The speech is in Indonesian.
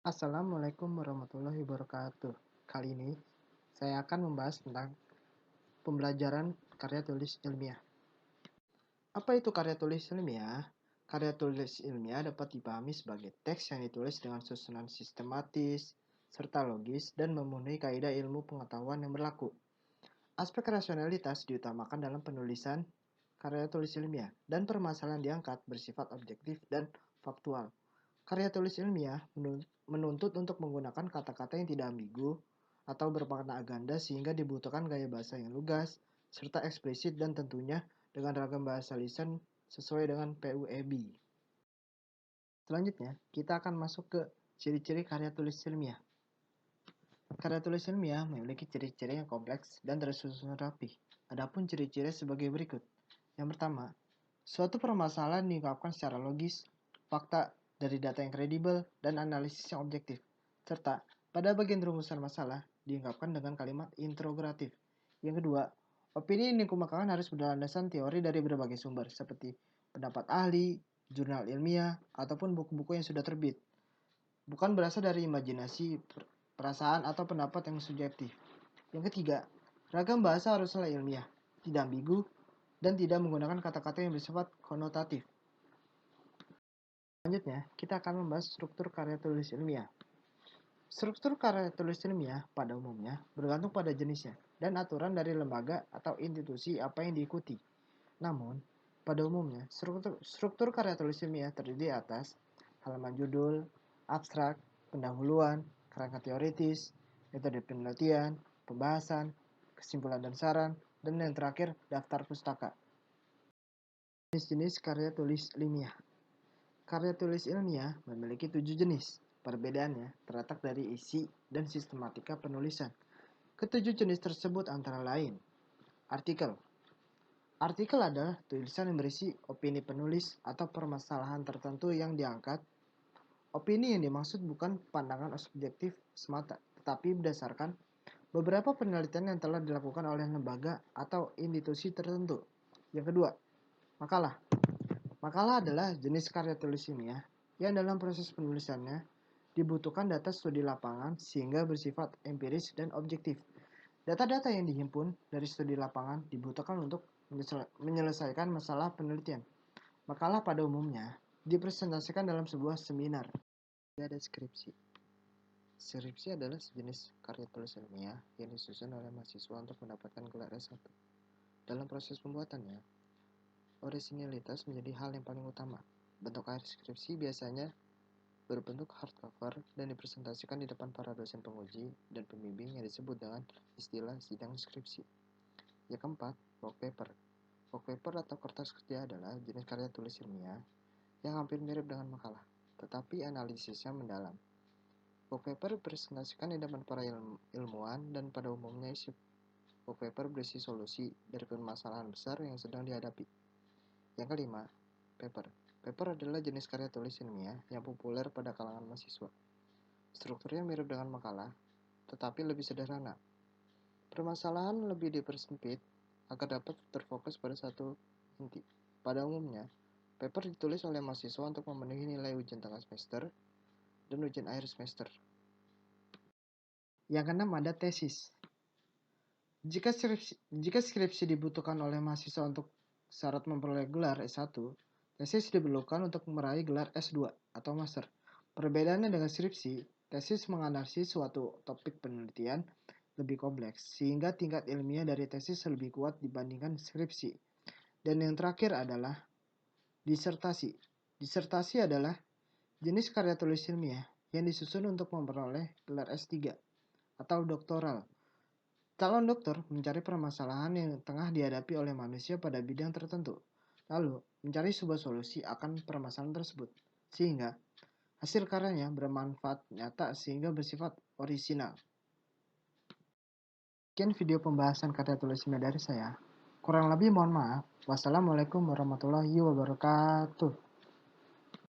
Assalamualaikum warahmatullahi wabarakatuh. Kali ini saya akan membahas tentang pembelajaran karya tulis ilmiah. Apa itu karya tulis ilmiah? Karya tulis ilmiah dapat dipahami sebagai teks yang ditulis dengan susunan sistematis, serta logis dan memenuhi kaidah ilmu pengetahuan yang berlaku. Aspek rasionalitas diutamakan dalam penulisan karya tulis ilmiah, dan permasalahan diangkat bersifat objektif dan faktual. Karya tulis ilmiah menuntut untuk menggunakan kata-kata yang tidak ambigu atau bermakna ganda sehingga dibutuhkan gaya bahasa yang lugas, serta eksplisit dan tentunya dengan ragam bahasa lisan sesuai dengan PUEB. Selanjutnya, kita akan masuk ke ciri-ciri karya tulis ilmiah. Karya tulis ilmiah memiliki ciri-ciri yang kompleks dan tersusun rapi. Adapun ciri-ciri sebagai berikut. Yang pertama, suatu permasalahan diungkapkan secara logis, fakta dari data yang kredibel, dan analisis yang objektif. Serta, pada bagian rumusan masalah, diungkapkan dengan kalimat interogatif. Yang kedua, opini yang dikemukakan harus berlandasan teori dari berbagai sumber, seperti pendapat ahli, jurnal ilmiah, ataupun buku-buku yang sudah terbit. Bukan berasal dari imajinasi, perasaan, atau pendapat yang subjektif. Yang ketiga, ragam bahasa haruslah ilmiah, tidak ambigu, dan tidak menggunakan kata-kata yang bersifat konotatif. Selanjutnya, kita akan membahas struktur karya tulis ilmiah. Struktur karya tulis ilmiah pada umumnya bergantung pada jenisnya dan aturan dari lembaga atau institusi apa yang diikuti. Namun, pada umumnya, struktur karya tulis ilmiah terdiri atas halaman judul, abstrak, pendahuluan, kerangka teoritis, metode penelitian, pembahasan, kesimpulan dan saran, dan yang terakhir, daftar pustaka. Jenis-jenis karya tulis ilmiah. Karya tulis ilmiah memiliki 7 jenis. Perbedaannya terletak dari isi dan sistematika penulisan. Ketujuh jenis tersebut antara lain: artikel. Artikel adalah tulisan yang berisi opini penulis atau permasalahan tertentu yang diangkat. Opini yang dimaksud bukan pandangan subjektif semata, tetapi berdasarkan beberapa penelitian yang telah dilakukan oleh lembaga atau institusi tertentu. Yang kedua, makalah. Makalah adalah jenis karya tulis ilmiah yang dalam proses penulisannya dibutuhkan data studi lapangan sehingga bersifat empiris dan objektif. Data-data yang dihimpun dari studi lapangan dibutuhkan untuk menyelesaikan masalah penelitian. Makalah pada umumnya dipresentasikan dalam sebuah seminar. Ada skripsi. Skripsi adalah sejenis karya tulis ilmiah yang disusun oleh mahasiswa untuk mendapatkan gelar S1. Dalam proses pembuatannya, orisinilitas menjadi hal yang paling utama. Bentuk akhir skripsi biasanya berbentuk hardcover dan dipresentasikan di depan para dosen penguji dan pembimbing yang disebut dengan istilah sidang skripsi. Yang keempat, work paper. Work paper atau kertas kerja adalah jenis karya tulis ilmiah yang hampir mirip dengan makalah, tetapi analisisnya mendalam. Work paper dipresentasikan di depan para ilmuwan dan pada umumnya isi work paper berisi solusi dari permasalahan besar yang sedang dihadapi. Yang kelima, paper. Paper adalah jenis karya tulis ilmiah yang populer pada kalangan mahasiswa. Strukturnya mirip dengan makalah, tetapi lebih sederhana. Permasalahan lebih dipersempit agar dapat terfokus pada satu inti. Pada umumnya, paper ditulis oleh mahasiswa untuk memenuhi nilai ujian tengah semester dan ujian akhir semester. Yang keenam ada tesis. Jika skripsi dibutuhkan oleh mahasiswa untuk syarat memperoleh gelar S1, tesis diperlukan untuk meraih gelar S2 atau master. Perbedaannya dengan skripsi, tesis menganalisis suatu topik penelitian lebih kompleks, sehingga tingkat ilmiah dari tesis lebih kuat dibandingkan skripsi. Dan yang terakhir adalah disertasi. Disertasi adalah jenis karya tulis ilmiah yang disusun untuk memperoleh gelar S3 atau doktoral. Calon dokter mencari permasalahan yang tengah dihadapi oleh manusia pada bidang tertentu, lalu mencari sebuah solusi akan permasalahan tersebut, sehingga hasil karyanya bermanfaat nyata sehingga bersifat orisinal. Sekian video pembahasan karya tulis ilmiah dari saya. Kurang lebih mohon maaf. Wassalamualaikum warahmatullahi wabarakatuh.